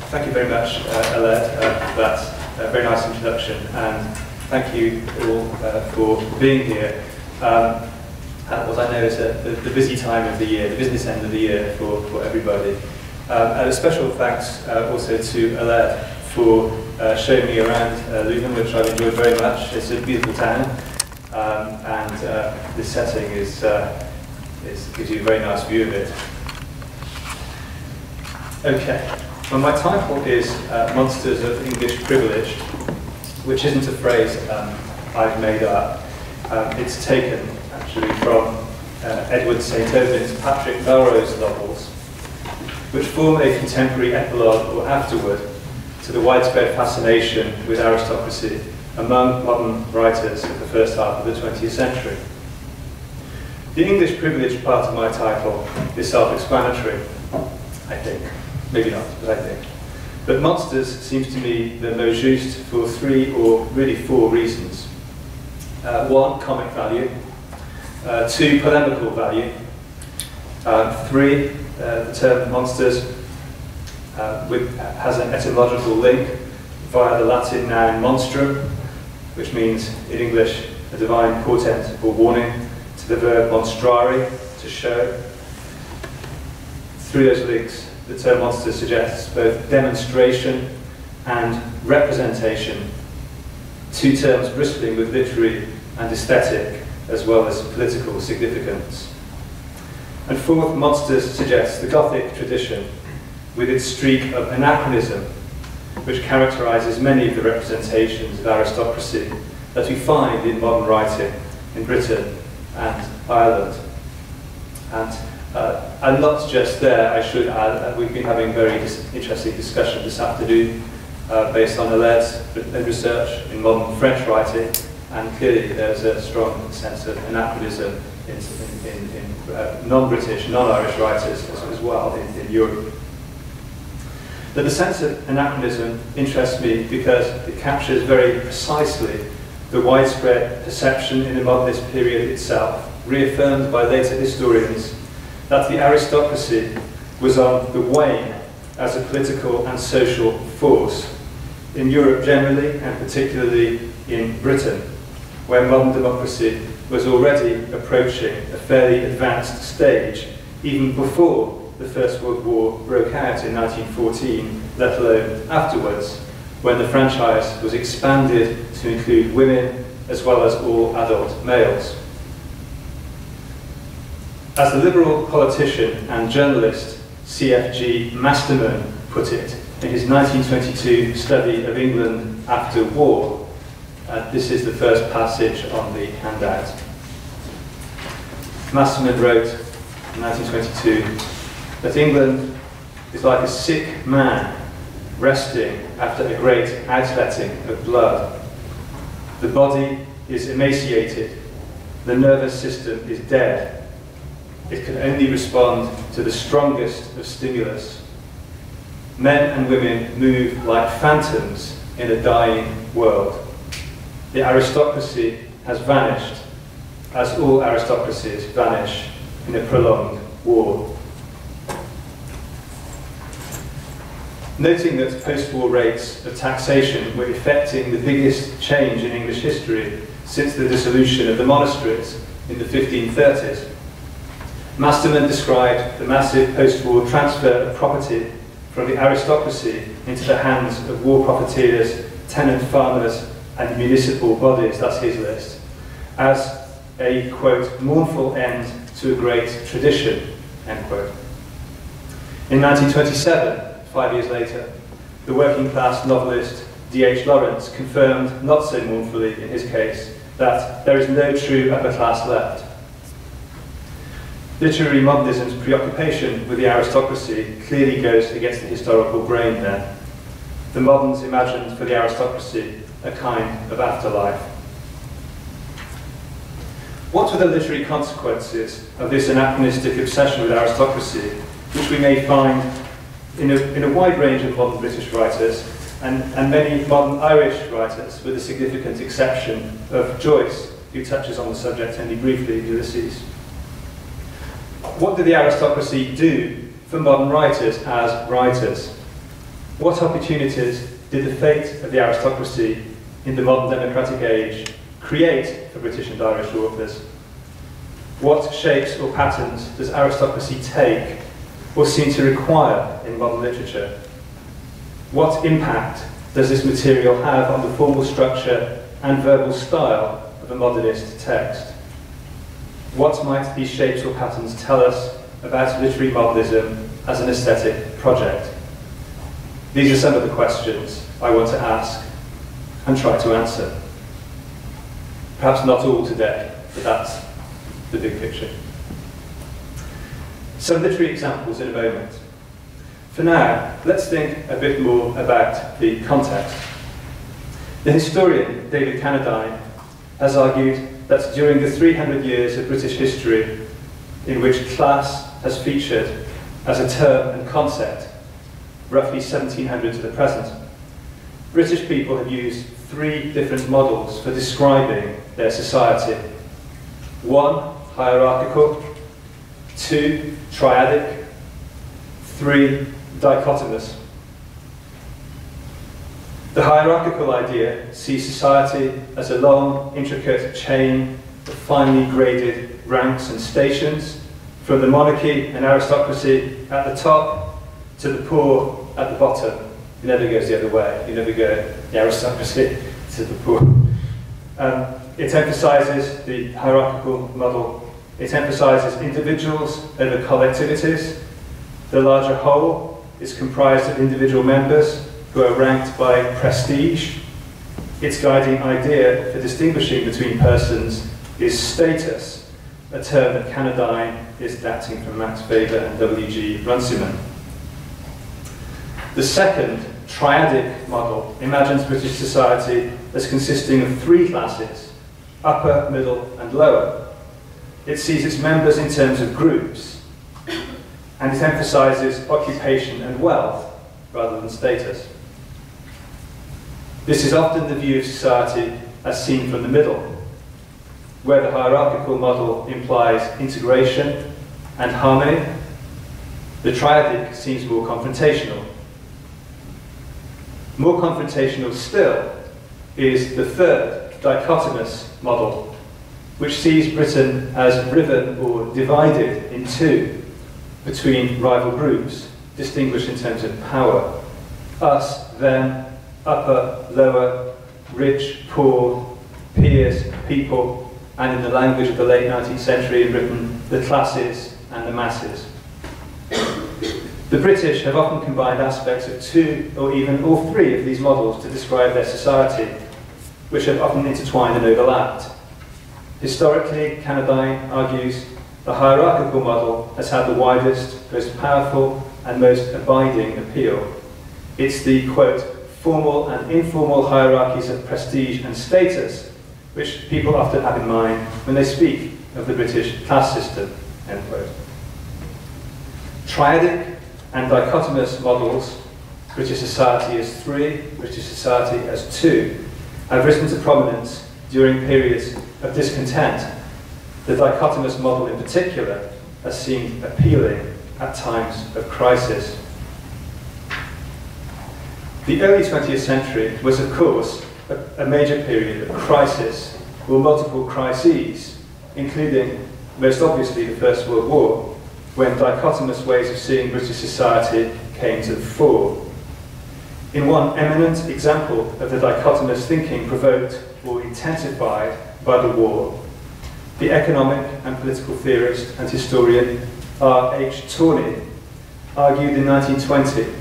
Thank you very much, Aled, for that very nice introduction, and thank you all for being here at what I know is the busy time of the year, the business end of the year for everybody. And a special thanks also to Aled for showing me around Leuven, which I've enjoyed very much. It's a beautiful town, and this setting gives you a very nice view of it. Okay. Well, my title is Monsters of English Privilege, which isn't a phrase I've made up. It's taken, actually, from Edward St. Aubyn's Patrick Melrose novels, which form a contemporary epilogue or afterword to the widespread fascination with aristocracy among modern writers of the first half of the 20th century. The English privilege part of my title is self-explanatory, I think. Maybe not, but I think. But Monsters seems to me the most juste for three or really four reasons. One, comic value. Two, polemical value. Three, the term monsters has an etymological link via the Latin noun monstrum, which means in English a divine portent or warning, to the verb monstrare, to show. Through those links, the term monster suggests both demonstration and representation, two terms bristling with literary and aesthetic as well as political significance. And fourth, Monsters suggests the Gothic tradition with its streak of anachronism, which characterises many of the representations of aristocracy that we find in modern writing in Britain and Ireland. And not just there, I should add, we've been having very interesting discussion this afternoon based on Aled's research in modern French writing, and clearly there's a strong sense of anachronism in non-British, non-Irish writers as well in Europe. But the sense of anachronism interests me because it captures very precisely the widespread perception in the modernist period itself, reaffirmed by later historians, that the aristocracy was on the wane as a political and social force in Europe generally, and particularly in Britain, where modern democracy was already approaching a fairly advanced stage, even before the First World War broke out in 1914, let alone afterwards, when the franchise was expanded to include women as well as all adult males. As the liberal politician and journalist C.F.G. Masterman put it in his 1922 study of England after war, this is the first passage on the handout. Masterman wrote in 1922 that England is like a sick man resting after a great outletting of blood. The body is emaciated, the nervous system is dead. It can only respond to the strongest of stimulus. Men and women move like phantoms in a dying world. The aristocracy has vanished, as all aristocracies vanish in a prolonged war. Noting that post-war rates of taxation were effecting the biggest change in English history since the dissolution of the monasteries in the 1530s, Masterman described the massive post-war transfer of property from the aristocracy into the hands of war profiteers, tenant farmers, and municipal bodies, that's his list, as a, quote, mournful end to a great tradition, end quote. In 1927, 5 years later, the working class novelist D.H. Lawrence confirmed, not so mournfully in his case, that there is no true upper class left. Literary modernism's preoccupation with the aristocracy clearly goes against the historical grain there. The moderns imagined for the aristocracy a kind of afterlife. What were the literary consequences of this anachronistic obsession with aristocracy, which we may find in a wide range of modern British writers and many modern Irish writers, with the significant exception of Joyce, who touches on the subject only briefly in Ulysses? What did the aristocracy do for modern writers as writers? What opportunities did the fate of the aristocracy in the modern democratic age create for British and Irish authors? What shapes or patterns does aristocracy take or seem to require in modern literature? What impact does this material have on the formal structure and verbal style of a modernist text? What might these shapes or patterns tell us about literary modernism as an aesthetic project? These are some of the questions I want to ask and try to answer. Perhaps not all today, but that's the big picture. Some literary examples in a moment. For now, let's think a bit more about the context. The historian David Cannadine has argued that during the 300 years of British history in which class has featured as a term and concept, roughly 1700 to the present, British people have used three different models for describing their society. One, hierarchical; two, triadic; three, dichotomous. The hierarchical idea sees society as a long, intricate chain of finely graded ranks and stations, from the monarchy and aristocracy at the top to the poor at the bottom. It never goes the other way. You never go the aristocracy to the poor. It emphasises the hierarchical model. It emphasises individuals over collectivities. The larger whole is comprised of individual members who are ranked by prestige. Its guiding idea for distinguishing between persons is status, a term that Cannadine is adapting from Max Weber and W.G. Runciman. The second, triadic model imagines British society as consisting of three classes: upper, middle, and lower. It sees its members in terms of groups, and it emphasises occupation and wealth rather than status. This is often the view of society as seen from the middle, where the hierarchical model implies integration and harmony. The triadic seems more confrontational. More confrontational still is the third, dichotomous model, which sees Britain as riven or divided in two between rival groups, distinguished in terms of power. Us, them, upper, lower, rich, poor, peers, people, and in the language of the late 19th century in Britain, the classes and the masses. The British have often combined aspects of two or even all three of these models to describe their society, which have often intertwined and overlapped. Historically, Cannadine argues, the hierarchical model has had the widest, most powerful, and most abiding appeal. It's the, quote, formal and informal hierarchies of prestige and status, which people often have in mind when they speak of the British class system, end quote. Triadic and dichotomous models, British society as three, British society as two, have risen to prominence during periods of discontent. The dichotomous model in particular has seemed appealing at times of crisis. The early 20th century was, of course, a major period of crisis, or multiple crises, including, most obviously, the First World War, when dichotomous ways of seeing British society came to the fore. In one eminent example of the dichotomous thinking provoked or intensified by the war, the economic and political theorist and historian R.H. Tawney argued in 1920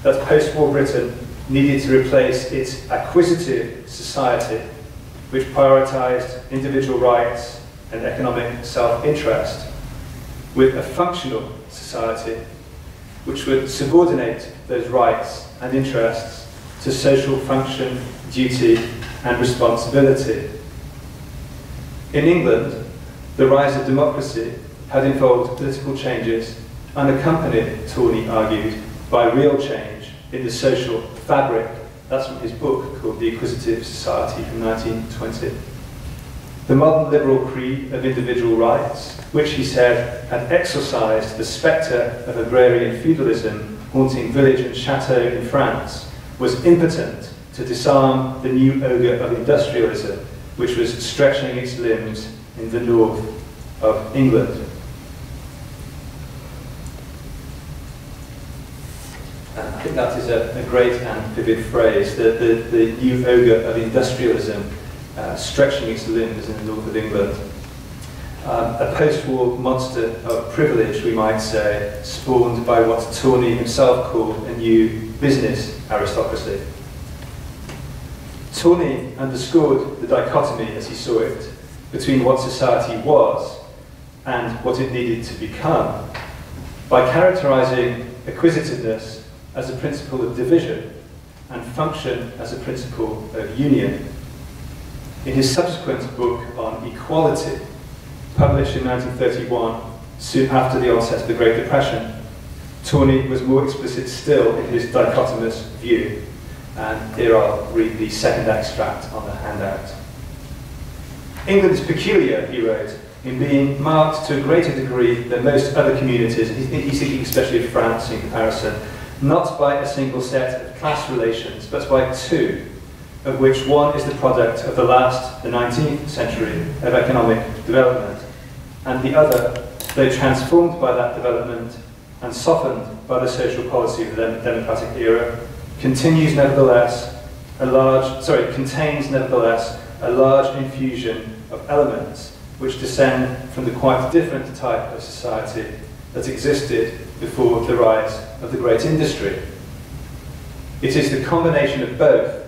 that post-war Britain needed to replace its acquisitive society, which prioritised individual rights and economic self-interest, with a functional society which would subordinate those rights and interests to social function, duty, and responsibility. In England, the rise of democracy had involved political changes unaccompanied, Tawney argued, by real change in the social fabric. That's from his book called The Acquisitive Society from 1920. The modern liberal creed of individual rights, which he said had exorcised the spectre of agrarian feudalism, haunting village and chateau in France, was impotent to disarm the new ogre of industrialism, which was stretching its limbs in the north of England. I think that is a great and vivid phrase, the new ogre of industrialism stretching its limbs in the north of England. A post-war monster of privilege, we might say, spawned by what Tawney himself called a new business aristocracy. Tawney underscored the dichotomy, as he saw it, between what society was and what it needed to become by characterizing acquisitiveness as a principle of division and function as a principle of union. In his subsequent book on equality, published in 1931, soon after the onset of the Great Depression, Tawney was more explicit still in his dichotomous view. And here I'll read the second extract on the handout. England is peculiar, he wrote, in being marked to a greater degree than most other communities, and he's thinking especially of France in comparison, not by a single set of class relations, but by two, of which one is the product of the 19th century of economic development, and the other, though transformed by that development and softened by the social policy of the democratic era, contains nevertheless a large infusion of elements which descend from the quite different type of society that existed before the rise of the great industry. It is the combination of both,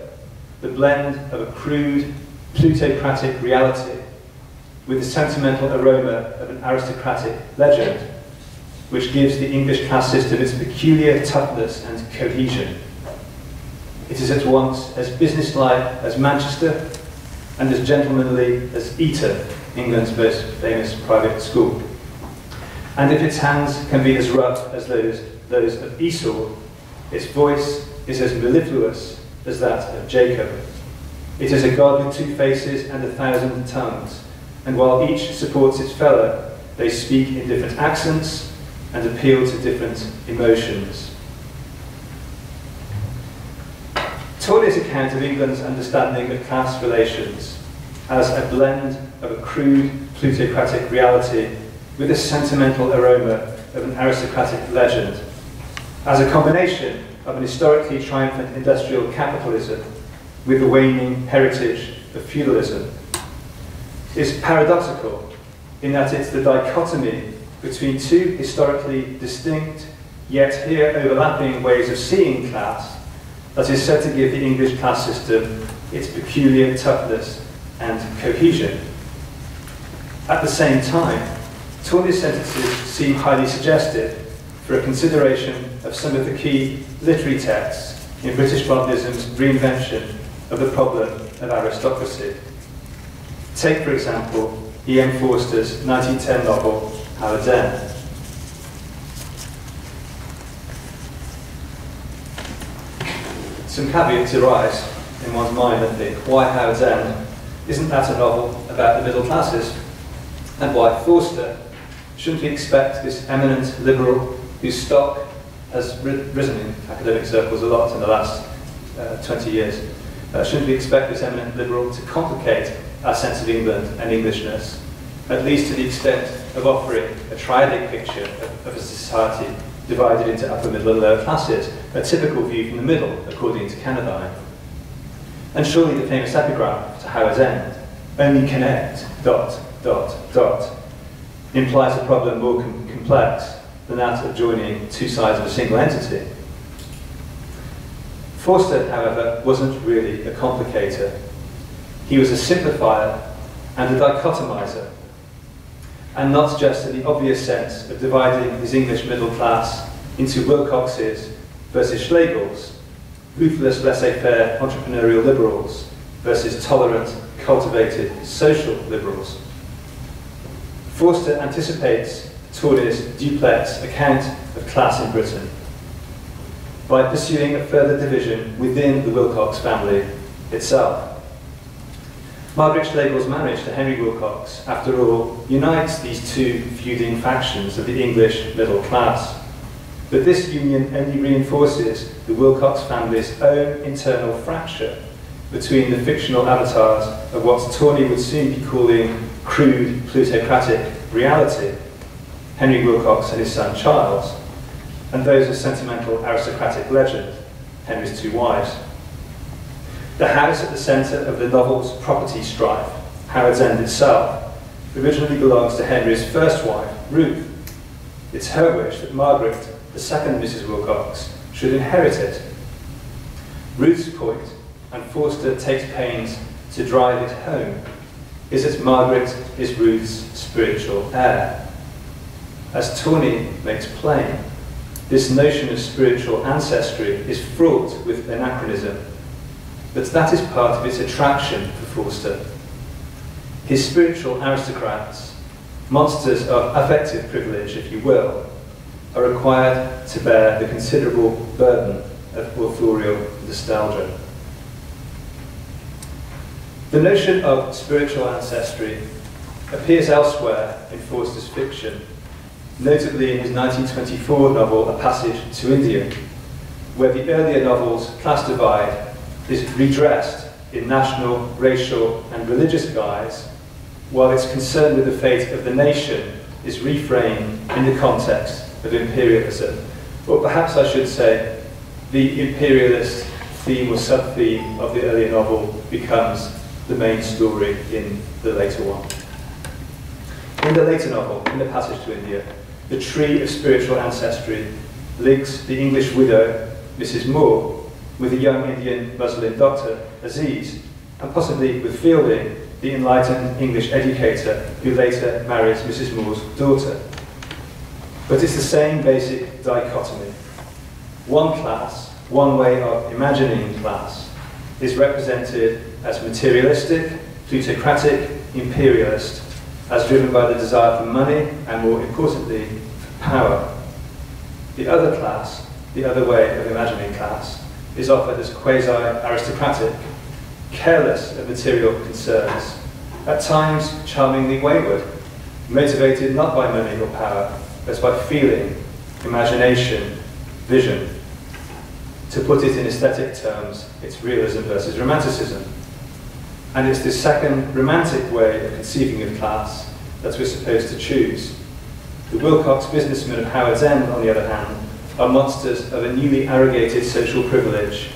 the blend of a crude, plutocratic reality with the sentimental aroma of an aristocratic legend, which gives the English class system its peculiar toughness and cohesion. It is at once as businesslike as Manchester and as gentlemanly as Eton, England's most famous private school. And if its hands can be as rough as those of Esau, its voice is as mellifluous as that of Jacob. It is a God with two faces and 1,000 tongues, and while each supports its fellow, they speak in different accents and appeal to different emotions. Tawney's account of England's understanding of class relations as a blend of a crude, plutocratic reality with a sentimental aroma of an aristocratic legend, as a combination of an historically triumphant industrial capitalism with the waning heritage of feudalism, is paradoxical in that it's the dichotomy between two historically distinct, yet here overlapping ways of seeing class that is said to give the English class system its peculiar toughness and cohesion. At the same time, Tawney's sentences seem highly suggestive for a consideration of some of the key literary texts in British modernism's reinvention of the problem of aristocracy. Take, for example, E.M. Forster's 1910 novel, Howard's End. Some caveats arise in one's mind, I think. Why Howard's End? Isn't that a novel about the middle classes? And why Forster? Shouldn't we expect this eminent liberal, whose stock has risen in academic circles a lot in the last 20 years, shouldn't we expect this eminent liberal to complicate our sense of England and Englishness, at least to the extent of offering a triadic picture of a society divided into upper, middle and lower classes, a typical view from the middle, according to Canadine? And surely the famous epigram to Howard's End, only connect, ... implies a problem more complex than that of joining two sides of a single entity. Forster, however, wasn't really a complicator. He was a simplifier and a dichotomizer, and not just in the obvious sense of dividing his English middle class into Wilcoxes versus Schlegels, ruthless laissez-faire entrepreneurial liberals versus tolerant, cultivated social liberals. Forster anticipates Tawney's duplex account of class in Britain by pursuing a further division within the Wilcox family itself. Margaret Schlegel's marriage to Henry Wilcox, after all, unites these two feuding factions of the English middle class. But this union only reinforces the Wilcox family's own internal fracture between the fictional avatars of what Tawney would soon be calling crude plutocratic reality, Henry Wilcox and his son Charles, and those of sentimental aristocratic legend, Henry's two wives. The house at the centre of the novel's property strife, Howard's End itself, originally belongs to Henry's first wife, Ruth. It's her wish that Margaret, the second Mrs. Wilcox, should inherit it. Ruth's point, and Forster takes pains to drive it home, is that Margaret is Ruth's spiritual heir. As Tawney makes plain, this notion of spiritual ancestry is fraught with anachronism, but that is part of its attraction for Forster. His spiritual aristocrats, monsters of affective privilege, if you will, are required to bear the considerable burden of authorial nostalgia. The notion of spiritual ancestry appears elsewhere in Forster's fiction, notably in his 1924 novel A Passage to India, where the earlier novel's class divide is redressed in national, racial, and religious guise, while its concern with the fate of the nation is reframed in the context of imperialism. Or perhaps I should say, the imperialist theme or sub-theme of the earlier novel becomes the main story in the later one. In the later novel, in A Passage to India, the tree of spiritual ancestry links the English widow, Mrs. Moore, with the young Indian Muslim doctor, Aziz, and possibly with Fielding, the enlightened English educator who later marries Mrs. Moore's daughter. But it's the same basic dichotomy. One class, one way of imagining class, is represented as materialistic, plutocratic, imperialist, as driven by the desire for money and, more importantly, for power. The other class, the other way of imagining class, is offered as quasi-aristocratic, careless of material concerns, at times charmingly wayward, motivated not by money or power, but by feeling, imagination, vision. To put it in aesthetic terms, it's realism versus romanticism. And it's this second romantic way of conceiving of class that we're supposed to choose. The Wilcox businessmen of Howard's End, on the other hand, are monsters of a newly arrogated social privilege,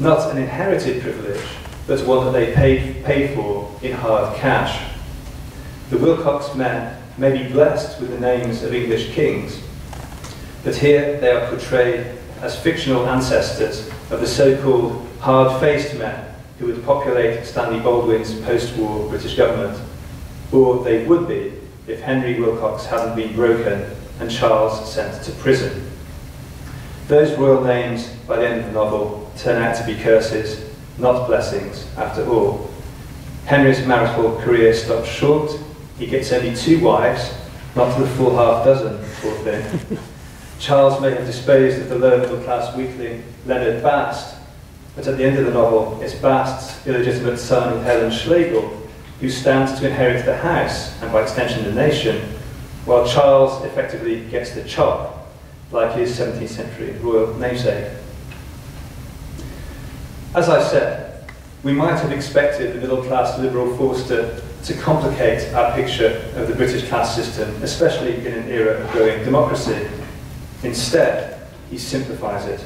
not an inherited privilege, but one that they paid for in hard cash. The Wilcox men may be blessed with the names of English kings, but here they are portrayed as fictional ancestors of the so-called hard-faced men who would populate Stanley Baldwin's post-war British government, or they would be if Henry Wilcox hadn't been broken and Charles sent to prison. Those royal names, by the end of the novel, turn out to be curses, not blessings, after all. Henry's marital career stops short. He gets only 2 wives, not to the full half dozen, poor thing. Charles may have disposed of the lower middle class weakling Leonard Bast, but at the end of the novel, it's Bast's illegitimate son, Helen Schlegel, who stands to inherit the house, and by extension the nation, while Charles effectively gets the chop, like his 17th century royal namesake. As I said, we might have expected the middle-class liberal Forster to complicate our picture of the British class system, especially in an era of growing democracy. Instead, he simplifies it.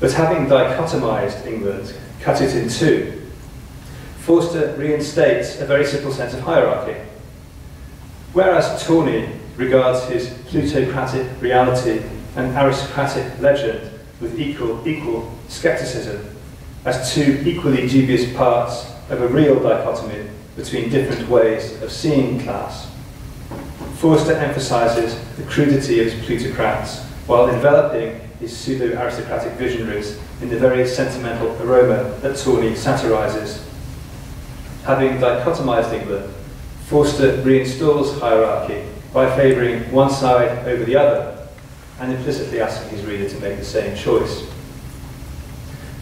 But having dichotomized England, cut it in two, Forster reinstates a very simple sense of hierarchy. Whereas Tawney regards his plutocratic reality and aristocratic legend with equal scepticism as two equally dubious parts of a real dichotomy between different ways of seeing class, Forster emphasizes the crudity of his plutocrats while enveloping his pseudo-aristocratic visionaries in the very sentimental aroma that Tawney satirizes. Having dichotomized England, Forster reinstalls hierarchy by favouring one side over the other and implicitly asking his reader to make the same choice.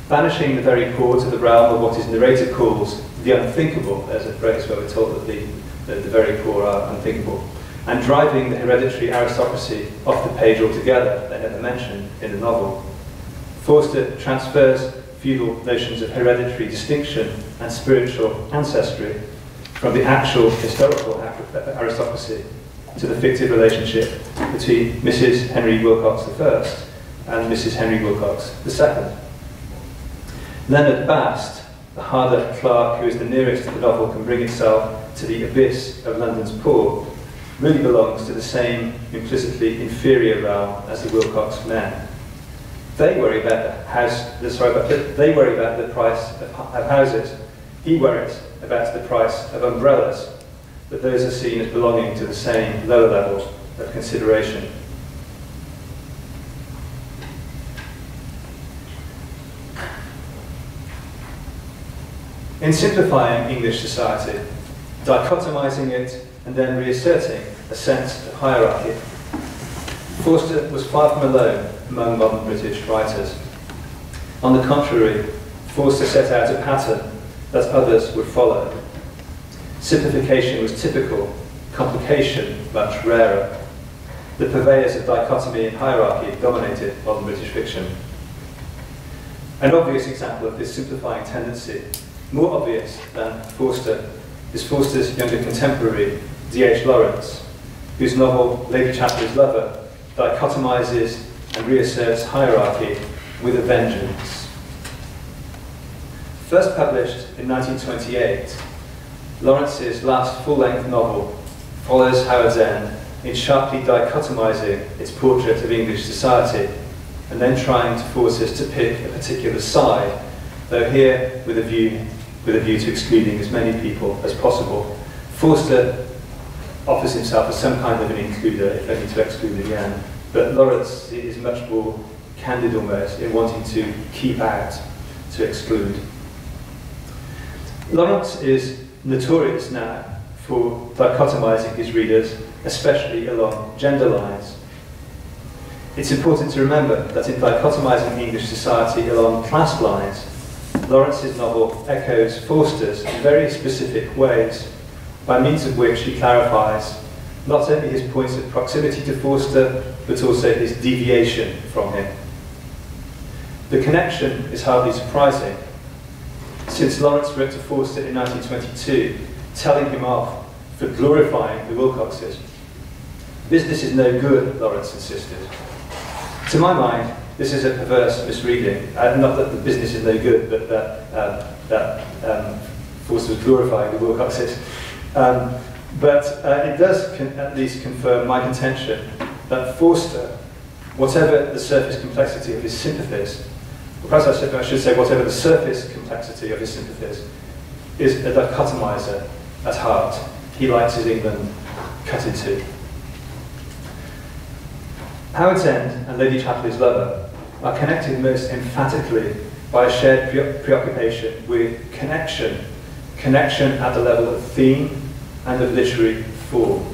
Banishing the very poor to the realm of what his narrator calls the unthinkable, there's a phrase where we're told that the very poor are unthinkable. and driving the hereditary aristocracy off the page altogether, they're never mentioned in the novel. Forster transfers feudal notions of hereditary distinction and spiritual ancestry from the actual historical aristocracy to the fictive relationship between Mrs. Henry Wilcox I and Mrs. Henry Wilcox II. Leonard Bast, the harder clerk who is the nearest the novel can bring itself to the abyss of London's poor, really belongs to the same implicitly inferior realm as the Wilcox men. They worry about the price of houses. He worries about the price of umbrellas, but those are seen as belonging to the same lower level of consideration. In simplifying English society, dichotomizing it and then reasserting a sense of hierarchy, Forster was far from alone among modern British writers. On the contrary, Forster set out a pattern that others would follow. Simplification was typical, complication much rarer. The purveyors of dichotomy and hierarchy dominated modern British fiction. An obvious example of this simplifying tendency, more obvious than Forster, is Forster's younger contemporary, D.H. Lawrence, whose novel Lady Chatterley's Lover dichotomizes and reasserts hierarchy with a vengeance. First published in 1928, Lawrence's last full-length novel follows Howard's End in sharply dichotomizing its portrait of English society and then trying to force us to pick a particular side, though here with a view to excluding as many people as possible. Forster offers himself as some kind of an includer, if only to exclude again, but Lawrence is much more candid almost in wanting to keep out, to exclude. Lawrence is notorious now for dichotomizing his readers, especially along gender lines. It's important to remember that in dichotomizing English society along class lines, Lawrence's novel echoes Forster's in very specific ways, by means of which he clarifies not only his points of proximity to Forster, but also his deviation from him. The connection is hardly surprising, since Lawrence wrote to Forster in 1922, telling him off for glorifying the Wilcoxes. Business is no good, Lawrence insisted. To my mind, this is a perverse misreading. Not that the business is no good, but that Forster was glorifying the Wilcoxes. But it does at least confirm my contention that Forster, whatever the surface complexity of his sympathies, or perhaps I should say whatever the surface complexity of his sympathies, is a dichotomizer at heart. He likes his England cut in two. Howard's End and Lady Chatterley's Lover are connected most emphatically by a shared preoccupation with connection at the level of theme and of literary form.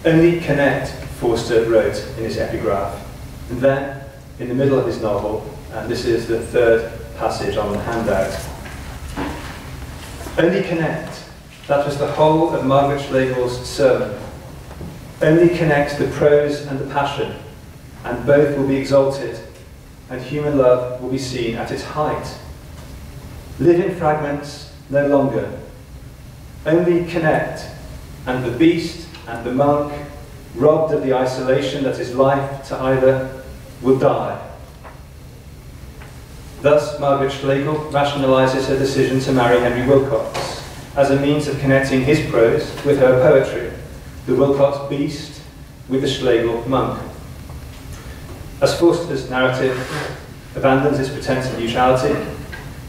Only connect, Forster wrote in his epigraph, and then, in the middle of his novel, and this is the third passage on the handout, only connect, that was the whole of Margaret Schlegel's sermon. Only connect the prose and the passion, and both will be exalted, and human love will be seen at its height. Live in fragments no longer. Only connect, and the beast and the monk, robbed of the isolation that is life to either, will die. Thus, Margaret Schlegel rationalizes her decision to marry Henry Wilcox as a means of connecting his prose with her poetry, the Wilcox beast with the Schlegel monk. As Forster's narrative abandons its pretense of neutrality,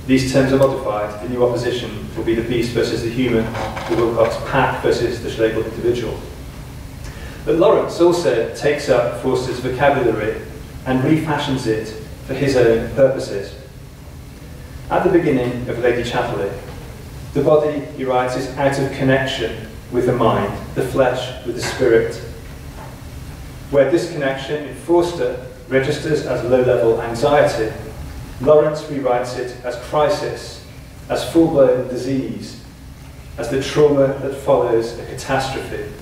these terms are modified. The new opposition will be the beast versus the human, the Wilcox pack versus the Schlegel individual. But Lawrence also takes up Forster's vocabulary and refashions it for his own purposes. At the beginning of Lady Chatterley, the body, he writes, is out of connection with the mind, the flesh with the spirit. Where this connection in Forster registers as low-level anxiety, Lawrence rewrites it as crisis, as full-blown disease. as the trauma that follows a catastrophe.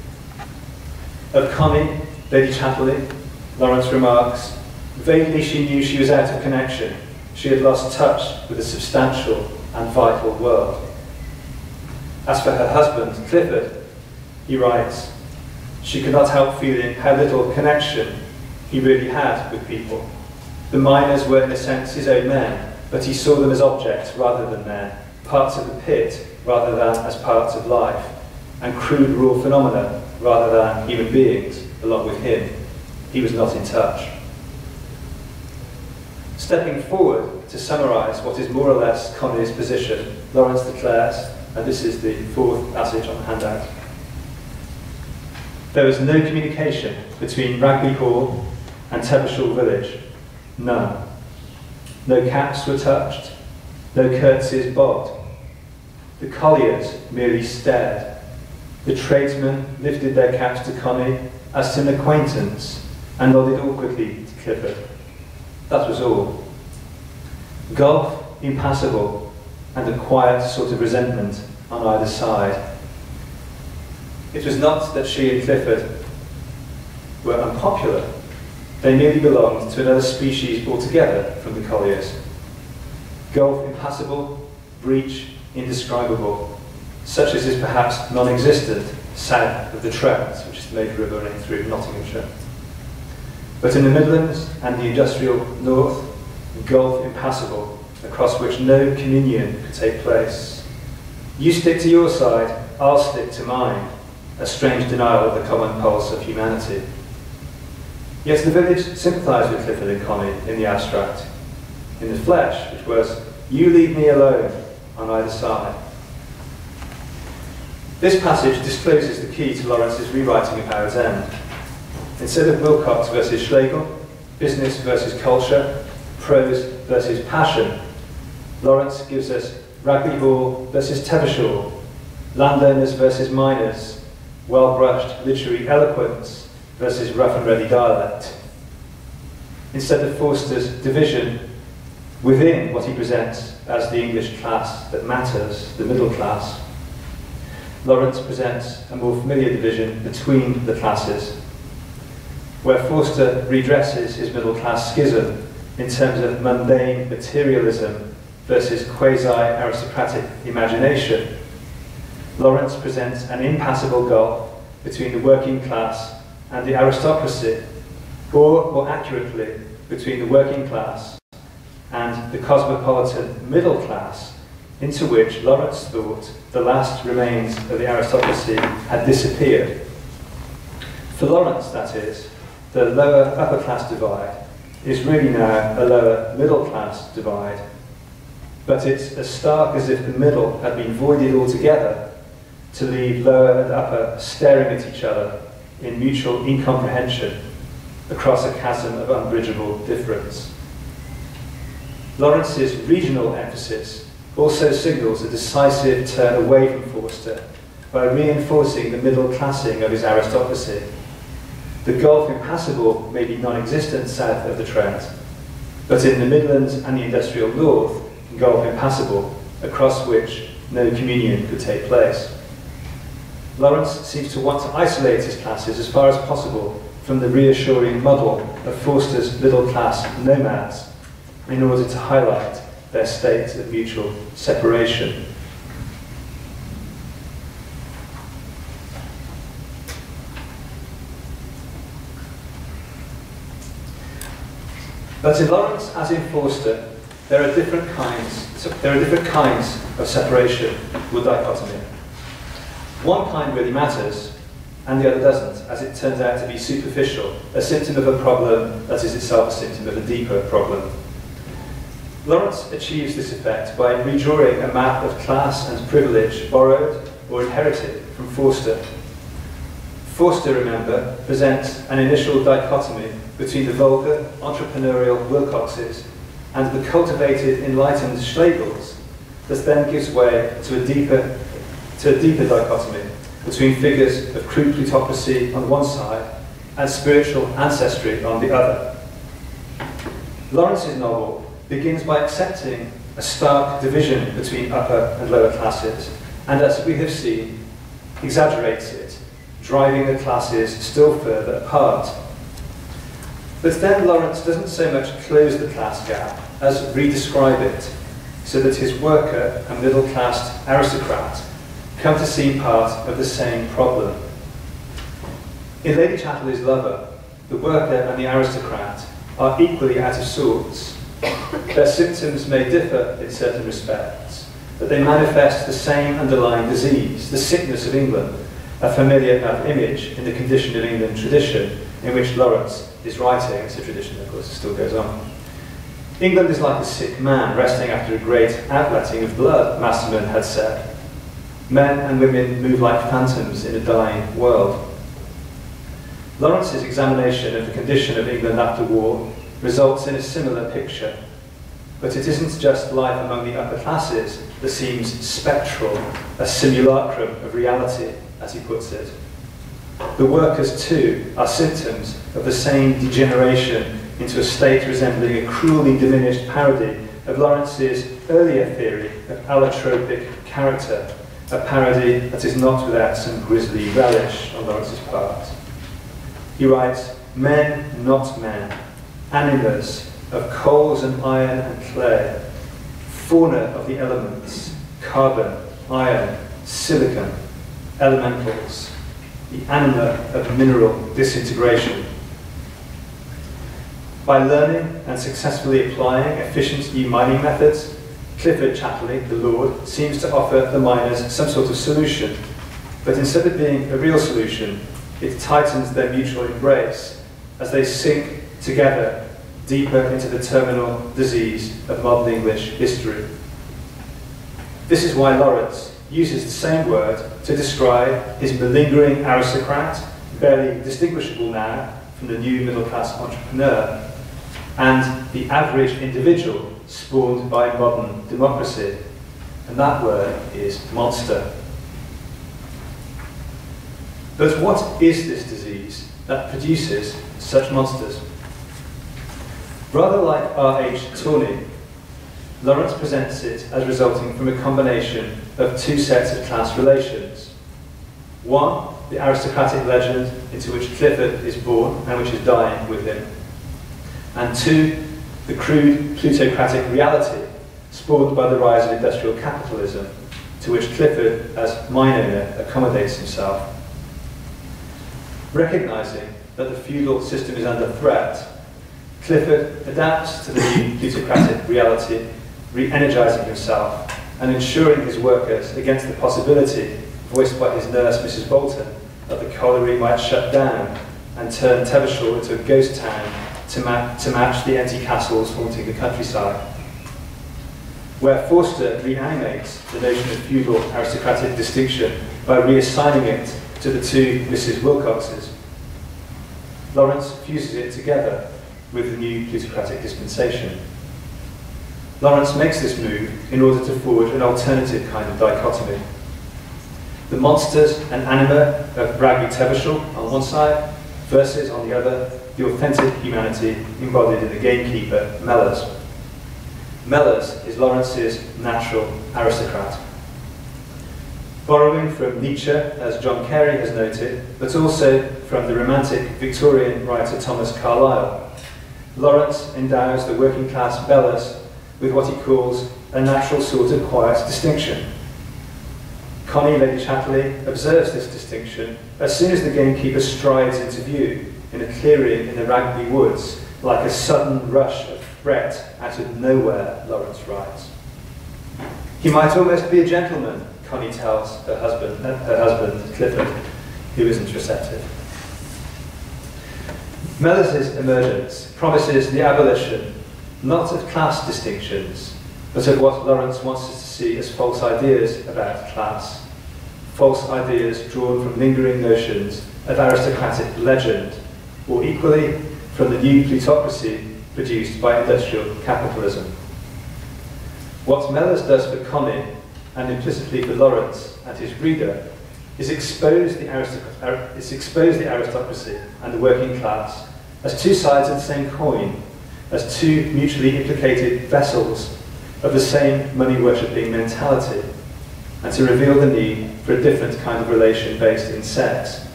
Of Connie, Lady Chatterley, Lawrence remarks, vaguely she knew she was out of connection. She had lost touch with a substantial and vital world. As for her husband, Clifford, he writes, she could not help feeling how little connection he really had with people. The miners were in a sense his own men, but he saw them as objects rather than men, parts of the pit rather than as parts of life, and crude raw phenomena rather than human beings along with him. He was not in touch. Stepping forward to summarise what is more or less Connie's position, Lawrence declares, and this is the fourth passage on the handout, there was no communication between Ragby Hall and Tevershaw village, none. No caps were touched, no curtsies bobbed. The colliers merely stared. The tradesmen lifted their caps to Connie as to an acquaintance and nodded awkwardly to Clifford. That was all. Gulf impassable and a quiet sort of resentment on either side. It was not that she and Clifford were unpopular. They merely belonged to another species altogether from the colliers. Gulf impassable, breach indescribable, such as is perhaps non-existent south of the Trent, which is the major river running through Nottinghamshire. But in the Midlands and the industrial north, gulf impassable, across which no communion could take place. You stick to your side, I'll stick to mine, a strange denial of the common pulse of humanity. Yet the village sympathised with Clifford and Connie in the abstract, in the flesh, which was, you leave me alone, on either side. This passage discloses the key to Lawrence's rewriting of Howard's End. Instead of Wilcox versus Schlegel, business versus culture, prose versus passion, Lawrence gives us Ragby Hall versus Tevershaw, landowners versus miners, well-brushed literary eloquence versus rough and ready dialect. Instead of Forster's division within what he presents as the English class that matters, the middle class, Lawrence presents a more familiar division between the classes, where Forster redresses his middle-class schism in terms of mundane materialism versus quasi-aristocratic imagination. Lawrence presents an impassable gulf between the working class and the aristocracy, or more accurately, between the working class and the cosmopolitan middle class, into which Lawrence thought the last remains of the aristocracy had disappeared. For Lawrence, that is, the lower upper class divide is really now a lower middle class divide, but it's as stark as if the middle had been voided altogether to leave lower and upper staring at each other in mutual incomprehension across a chasm of unbridgeable difference. Lawrence's regional emphasis also signals a decisive turn away from Forster by reinforcing the middle classing of his aristocracy. The gulf impassable may be non-existent south of the Trent, but in the Midlands and the industrial north, gulf impassable, across which no communion could take place. Lawrence seems to want to isolate his classes as far as possible from the reassuring muddle of Forster's middle-class nomads in order to highlight their state of mutual separation. But in Lawrence, as in Forster, there are different kinds of separation or dichotomy. One kind really matters, and the other doesn't, as it turns out to be superficial, a symptom of a problem that is itself a symptom of a deeper problem. Lawrence achieves this effect by redrawing a map of class and privilege borrowed or inherited from Forster. Forster, remember, presents an initial dichotomy between the vulgar, entrepreneurial Wilcoxes and the cultivated, enlightened Schlegels that then gives way to a deeper dichotomy between figures of crude plutocracy on one side and spiritual ancestry on the other. Lawrence's novel begins by accepting a stark division between upper and lower classes and as we have seen, exaggerates it, driving the classes still further apart. But then Lawrence doesn't so much close the class gap as redescribe it, so that his worker and middle-class aristocrat come to seem part of the same problem. In Lady Chatterley's Lover, the worker and the aristocrat are equally out of sorts. Their symptoms may differ in certain respects, but they manifest the same underlying disease, the sickness of England, a familiar enough image in the condition of England tradition in which Lawrence is writing. It's a tradition, of course, that still goes on. England is like a sick man resting after a great outletting of blood, Masterman had said. Men and women move like phantoms in a dying world. Lawrence's examination of the condition of England after war results in a similar picture. But it isn't just life among the upper classes that seems spectral, a simulacrum of reality, as he puts it. The workers, too, are symptoms of the same degeneration into a state resembling a cruelly diminished parody of Lawrence's earlier theory of allotropic character, a parody that is not without some grisly relish on Lawrence's part. He writes, "Men, not men, animas of coals and iron and clay, fauna of the elements, carbon, iron, silicon, elementals, the anima of mineral disintegration." By learning and successfully applying efficient new mining methods, Clifford Chatterley, the Lord, seems to offer the miners some sort of solution. But instead of being a real solution, it tightens their mutual embrace as they sink together deeper into the terminal disease of modern English history. This is why Lawrence uses the same word to describe his malingering aristocrat, barely distinguishable now from the new middle-class entrepreneur, and the average individual spawned by modern democracy. And that word is monster. But what is this disease that produces such monsters? Rather like R.H. Tawney, Lawrence presents it as resulting from a combination of two sets of class relations. One, the aristocratic legend into which Clifford is born and which is dying with him. And two, the crude plutocratic reality spawned by the rise of industrial capitalism, to which Clifford, as mine owner, accommodates himself. Recognizing that the feudal system is under threat, Clifford adapts to the new plutocratic reality, re-energizing himself and ensuring his workers against the possibility, voiced by his nurse, Mrs. Bolton, that the colliery might shut down and turn Tevershall into a ghost town to match the empty castles haunting the countryside. Where Forster reanimates the notion of feudal aristocratic distinction by reassigning it to the two Mrs. Wilcoxes, Lawrence fuses it together with the new plutocratic dispensation. Lawrence makes this move in order to forge an alternative kind of dichotomy. The monsters and anima of Ragby Tevershall on one side, versus, on the other, the authentic humanity embodied in the gamekeeper, Mellors. Mellors is Lawrence's natural aristocrat. Borrowing from Nietzsche, as John Carey has noted, but also from the romantic Victorian writer Thomas Carlyle, Lawrence endows the working class Bellas with what he calls a natural sort of quiet distinction. Connie, Lady Chatterley, observes this distinction as soon as the gamekeeper strides into view in a clearing in the Ragby woods, like a sudden rush of threat out of nowhere, Lawrence writes. He might almost be a gentleman, Connie tells her husband Clifford, who isn't receptive. Mellors' emergence promises the abolition not of class distinctions, but of what Lawrence wants us to see as false ideas about class, false ideas drawn from lingering notions of aristocratic legend, or equally from the new plutocracy produced by industrial capitalism. What Mellors does for Connie, and implicitly for Lawrence and his reader, is expose the aristocracy and the working class as two sides of the same coin, as two mutually implicated vessels of the same money-worshipping mentality. and to reveal the need for a different kind of relation based in sex.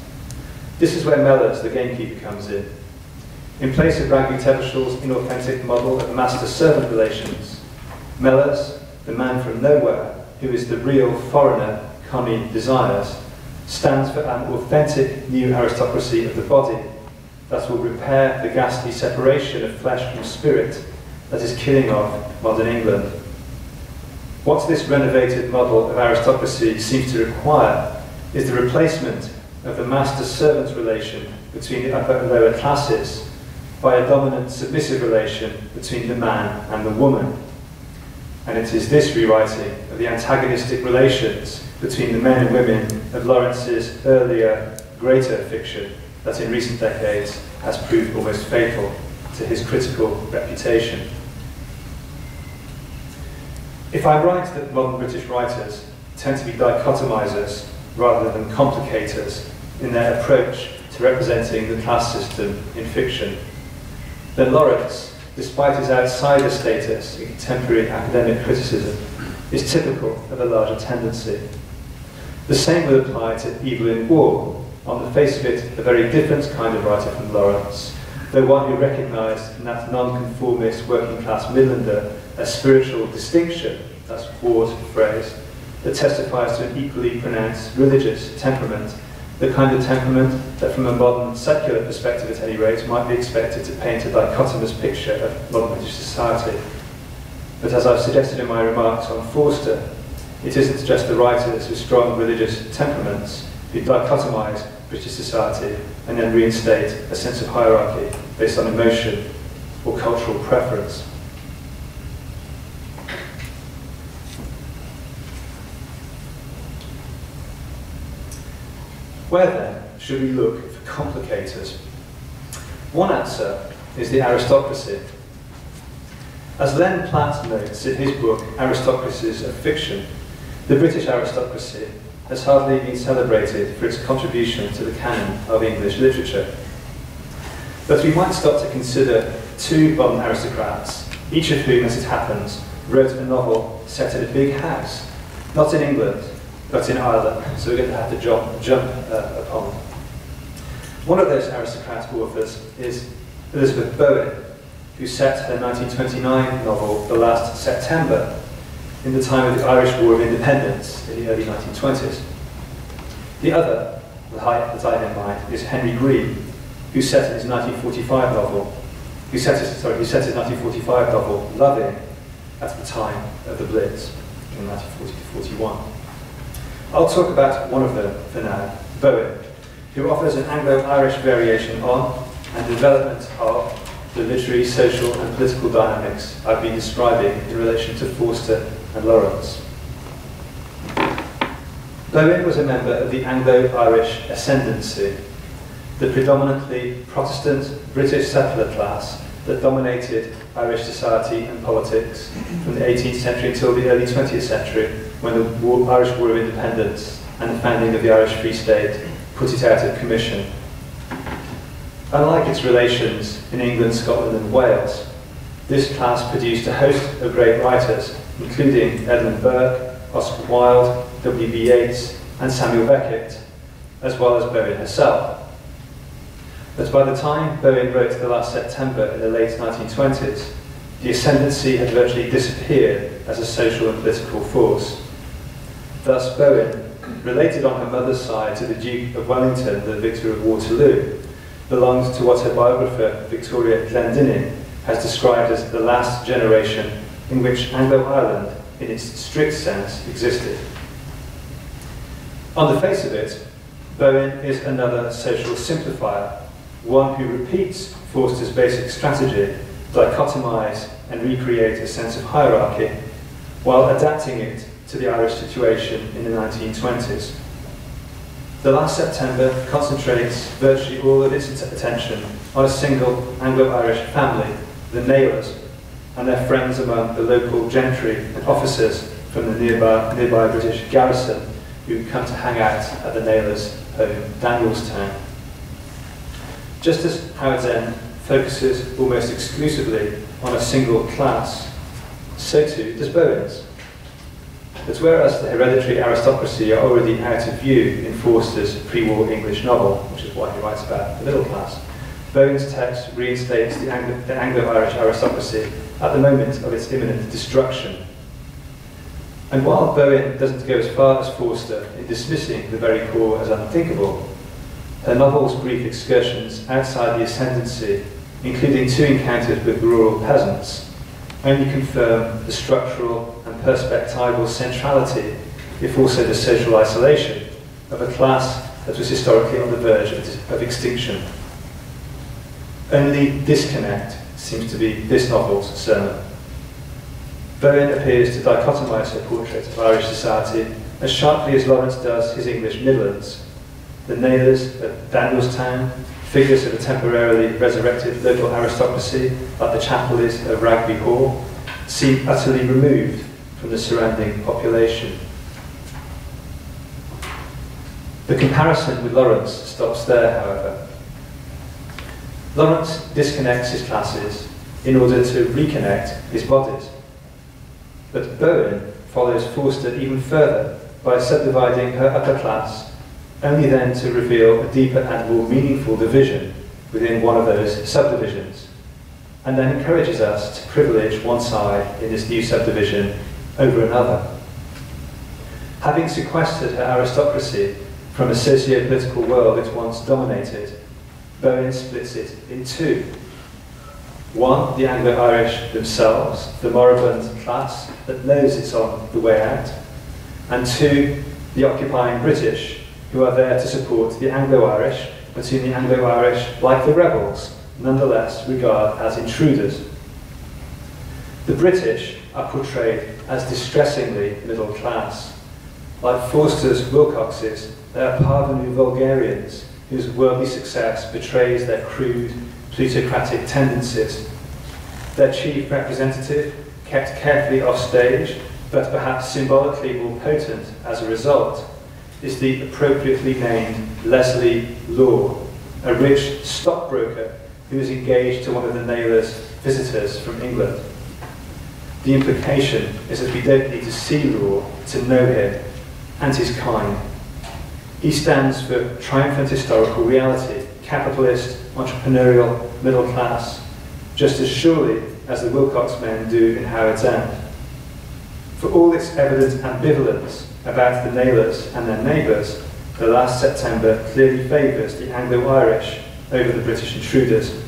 This is where Mellors, the gamekeeper, comes in. In place of Raghu Tevershal's inauthentic model of master-servant relations, Mellors, the man from nowhere, who is the real foreigner Connie desires, stands for an authentic new aristocracy of the body that will repair the ghastly separation of flesh from spirit that is killing off modern England. What this renovated model of aristocracy seems to require is the replacement of the master-servant relation between the upper and lower classes by a dominant submissive relation between the man and the woman. And it is this rewriting of the antagonistic relations between the men and women of Lawrence's earlier, greater fiction that in recent decades has proved almost fatal to his critical reputation. If I'm right that modern British writers tend to be dichotomizers rather than complicators in their approach to representing the class system in fiction, then Lawrence, despite his outsider status in contemporary academic criticism, is typical of a larger tendency. The same would apply to Evelyn Waugh, on the face of it a very different kind of writer from Lawrence, though one who recognised in that non-conformist working-class Midlander a spiritual distinction, that's Waugh's phrase, that testifies to an equally pronounced religious temperament, the kind of temperament that from a modern secular perspective at any rate might be expected to paint a dichotomous picture of modern British society. But as I've suggested in my remarks on Forster, it isn't just the writers with strong religious temperaments who dichotomise British society and then reinstate a sense of hierarchy based on emotion or cultural preference. Where then should we look for complicators? One answer is the aristocracy. As Len Platt notes in his book Aristocracies of Fiction, the British aristocracy has hardly been celebrated for its contribution to the canon of English literature. But we might start to consider two modern aristocrats, each of whom, as it happens, wrote a novel set in a big house, not in England, but in Ireland, so we're going to have to jump upon. One of those aristocrat authors is Elizabeth Bowen, who set her 1929 novel, The Last September, in the time of the Irish War of Independence in the early 1920s. The other that I have in mind is Henry Green, who set his 1945 novel, his 1945 novel Loving at the time of the Blitz in 1940-41. I'll talk about one of them for now, Bowen, who offers an Anglo-Irish variation on and development of the literary, social and political dynamics I've been describing in relation to Forster and Lawrence. Bowen was a member of the Anglo-Irish ascendancy, the predominantly Protestant British settler class that dominated Irish society and politics from the 18th century until the early 20th century, when the Irish War of Independence and the founding of the Irish Free State put it out of commission. Unlike its relations in England, Scotland and Wales, this class produced a host of great writers, including Edmund Burke, Oscar Wilde, W.B. Yeats and Samuel Beckett, as well as Bowen herself. But by the time Bowen wrote The Last September in the late 1920s, the ascendancy had virtually disappeared as a social and political force. Thus Bowen, related on her mother's side to the Duke of Wellington, the victor of Waterloo, belonged to what her biographer Victoria Glendinning has described as the last generation in which Anglo-Ireland, in its strict sense, existed. On the face of it, Bowen is another social simplifier, one who repeats Forster's basic strategy, dichotomize and recreate a sense of hierarchy, while adapting it to the Irish situation in the 1920s. The Last September concentrates virtually all of its attention on a single Anglo-Irish family, the Naylors, and their friends among the local gentry and officers from the nearby British garrison who come to hang out at the Naylors' home, Danielstown. Just as Howard's End focuses almost exclusively on a single class, so too does Bowen's. that whereas the hereditary aristocracy are already out of view in Forster's pre-war English novel, which is why he writes about the middle class, Bowen's text reinstates the Anglo-Irish aristocracy at the moment of its imminent destruction. And while Bowen doesn't go as far as Forster in dismissing the very poor as unthinkable, her novel's brief excursions outside the ascendancy, including 2 encounters with rural peasants, only confirm the structural and perspectival centrality, if also the social isolation, of a class that was historically on the verge of extinction. Only disconnect seems to be this novel's sermon. Bowen appears to dichotomise her portrait of Irish society as sharply as Lawrence does his English Midlands. The Naylors of Danielstown, figures of a temporarily resurrected local aristocracy, like the Chapelleys of Rugby Hall, seem utterly removed from the surrounding population. The comparison with Lawrence stops there, however. Lawrence disconnects his classes in order to reconnect his bodies. But Bowen follows Forster even further by subdividing her upper class, only then to reveal a deeper and more meaningful division within one of those subdivisions, and then encourages us to privilege one side in this new subdivision over another. Having sequestered her aristocracy from a socio-political world it once dominated, Bowen splits it in 2. One, the Anglo-Irish themselves, the moribund class that knows it's on the way out, and 2, the occupying British, who are there to support the Anglo-Irish, but whom the Anglo-Irish, like the rebels, nonetheless regard as intruders. The British are portrayed as distressingly middle class. Like Forster's Wilcoxes, they are parvenu vulgarians whose worldly success betrays their crude, plutocratic tendencies. Their chief representative, kept carefully off stage, but perhaps symbolically more potent as a result, is the appropriately named Leslie Law, a rich stockbroker who is engaged to one of the Naylors' visitors from England. The implication is that we don't need to see Law to know him and his kind. He stands for triumphant historical reality, capitalist, entrepreneurial, middle class, just as surely as the Wilcox men do in Howard's End. For all its evident ambivalence about the Naylors and their neighbours, the last September clearly favours the Anglo-Irish over the British intruders.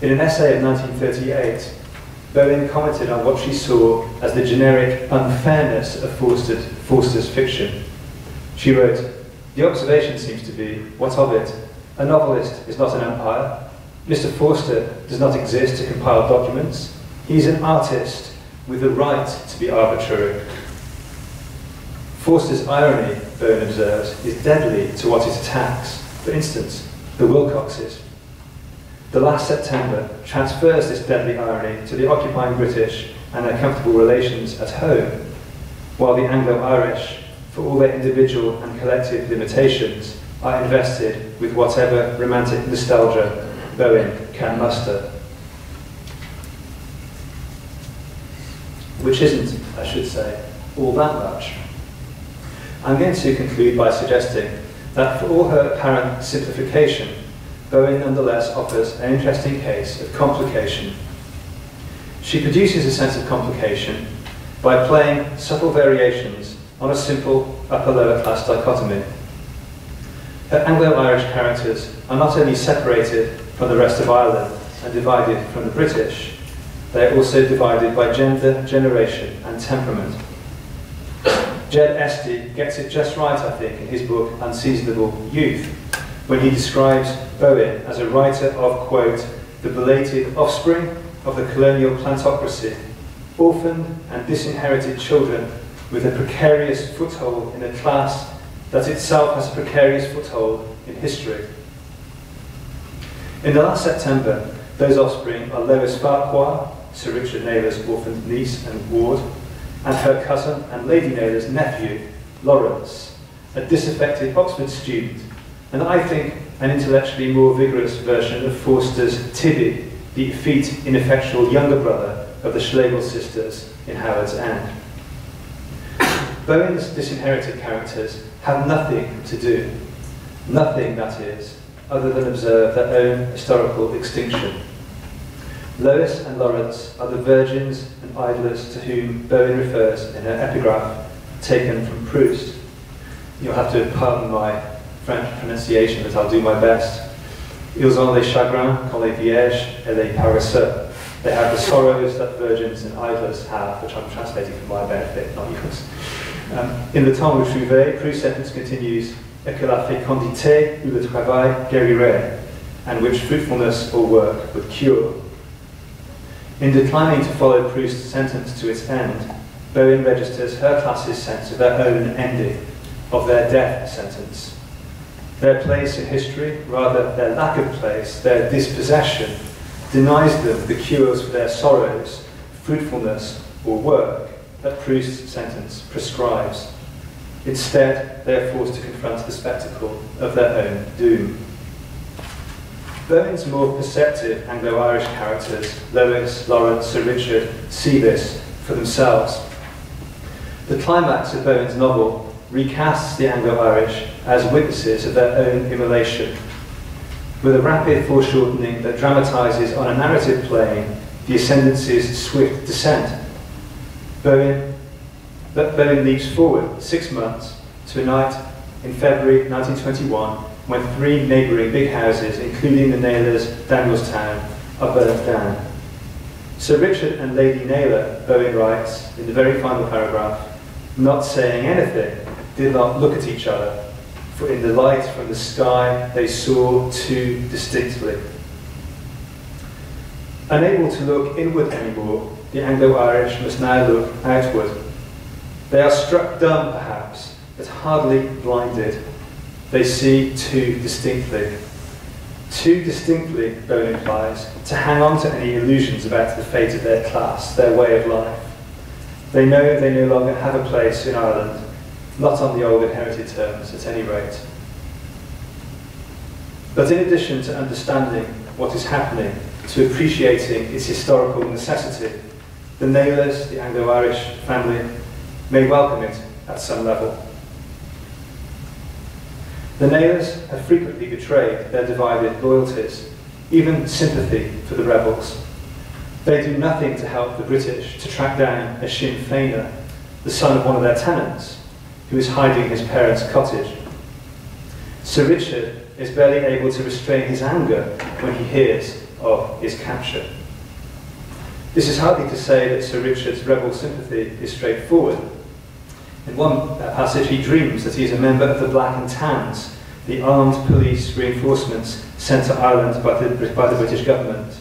In an essay of 1938, Bowen commented on what she saw as the generic unfairness of Forster's fiction. She wrote, "The observation seems to be, what of it? A novelist is not an umpire. Mr. Forster does not exist to compile documents. He is an artist with the right to be arbitrary." Forster's irony, Bowen observes, is deadly to what it attacks. For instance, the Wilcoxes. The last September transfers this deadly irony to the occupying British and their comfortable relations at home, while the Anglo-Irish, for all their individual and collective limitations, are invested with whatever romantic nostalgia Bowen can muster. Which isn't, I should say, all that much. I'm going to conclude by suggesting that for all her apparent simplification, Bowen nonetheless offers an interesting case of complication. She produces a sense of complication by playing subtle variations on a simple upper-lower class dichotomy. Her Anglo-Irish characters are not only separated from the rest of Ireland and divided from the British, they are also divided by gender, generation and temperament. Jed Esty gets it just right, I think, in his book Unseasonable Youth, when he describes Bowen as a writer of, quote, the belated offspring of the colonial plantocracy, orphaned and disinherited children with a precarious foothold in a class that itself has a precarious foothold in history. In the last September, those offspring are Lois Farquhar, Sir Richard Naylor's orphaned niece and ward, and her cousin and Lady Naylor's nephew, Lawrence, a disaffected Oxford student, and I think an intellectually more vigorous version of Forster's Tibby, the effete, ineffectual younger brother of the Schlegel sisters in Howard's End. Bowen's disinherited characters have nothing to do, nothing, that is, other than observe their own historical extinction. Lois and Lawrence are the virgins and idlers to whom Bowen refers in her epigraph, taken from Proust. You'll have to pardon my French pronunciation, but I'll do my best. Ils ont les chagrins qu'ont les vierges et les paresseux. They have the sorrows that virgins and idlers have, which I'm translating for my benefit, not yours. In Le Temps retrouvé, Proust's sentence continues, et que la fécondité ou le travail guérirait, and which fruitfulness or work would cure. In declining to follow Proust's sentence to its end, Bowen registers her class's sense of their own ending, of their death sentence. Their place in history, rather their lack of place, their dispossession, denies them the cures for their sorrows, fruitfulness, or work that Proust's sentence prescribes. Instead, they are forced to confront the spectacle of their own doom. Bowen's more perceptive Anglo-Irish characters, Lois, Lawrence, Sir Richard, see this for themselves. The climax of Bowen's novel recasts the Anglo-Irish as witnesses of their own immolation, with a rapid foreshortening that dramatises on a narrative plane the ascendancy's swift descent. Bowen leaps forward 6 months to a night in February 1921 when 3 neighbouring big houses, including the Naylors' Danielstown, are burnt down. Sir Richard and Lady Naylor, Bowen writes in the very final paragraph, not saying anything, did not look at each other, for in the light from the sky they saw too distinctly. Unable to look inward anymore, the Anglo-Irish must now look outward. They are struck dumb, perhaps, but hardly blinded. They see too distinctly. Too distinctly, Bowen implies, to hang on to any illusions about the fate of their class, their way of life. They know they no longer have a place in Ireland, not on the old inherited terms, at any rate. But in addition to understanding what is happening, to appreciating its historical necessity, the Naylors, the Anglo-Irish family, may welcome it at some level. The Naylors have frequently betrayed their divided loyalties, even sympathy for the rebels. They do nothing to help the British to track down a Sinn Féiner, the son of one of their tenants, who is hiding in his parents' cottage. Sir Richard is barely able to restrain his anger when he hears of his capture. This is hardly to say that Sir Richard's rebel sympathy is straightforward. In one passage he dreams that he is a member of the Black and Tans, the armed police reinforcements sent to Ireland by the British government,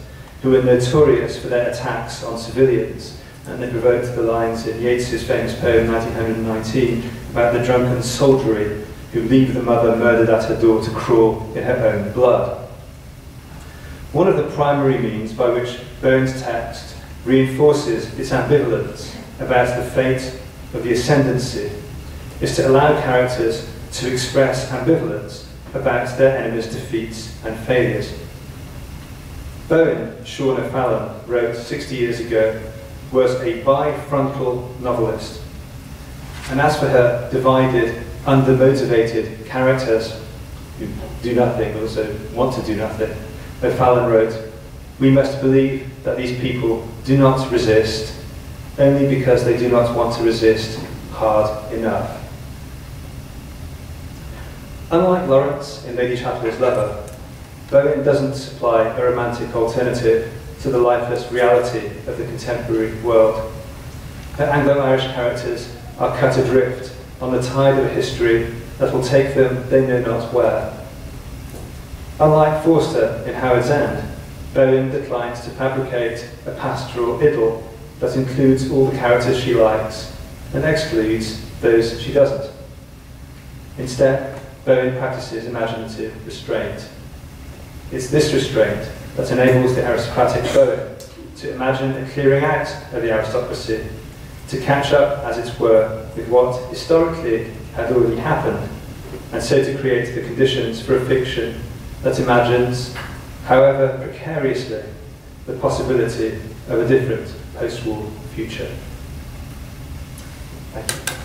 who were notorious for their attacks on civilians, and they provoked the lines in Yeats's famous poem 1919 about the drunken soldiery who leave the mother murdered at her door to crawl in her own blood. One of the primary means by which Bowen's text reinforces its ambivalence about the fate of the ascendancy is to allow characters to express ambivalence about their enemies' defeats and failures. Bowen, Sean O'Fallon, wrote 60 years ago, was a bifrontal novelist. And as for her divided, undermotivated characters who do nothing, also want to do nothing, O'Fallon wrote, we must believe that these people do not resist only because they do not want to resist hard enough. Unlike Lawrence in Lady Chatterley's Lover, Bowen doesn't supply a romantic alternative to the lifeless reality of the contemporary world. Her Anglo-Irish characters are cut adrift on the tide of a history that will take them they know not where. Unlike Forster in Howard's End, Bowen declines to fabricate a pastoral idyll that includes all the characters she likes and excludes those she doesn't. Instead, Bowen practices imaginative restraint. It's this restraint that enables the aristocratic Bowen to imagine a clearing out of the aristocracy, to catch up, as it were, with what historically had already happened, and so to create the conditions for a fiction that imagines, however precariously, the possibility of a different post-war future. Thank you.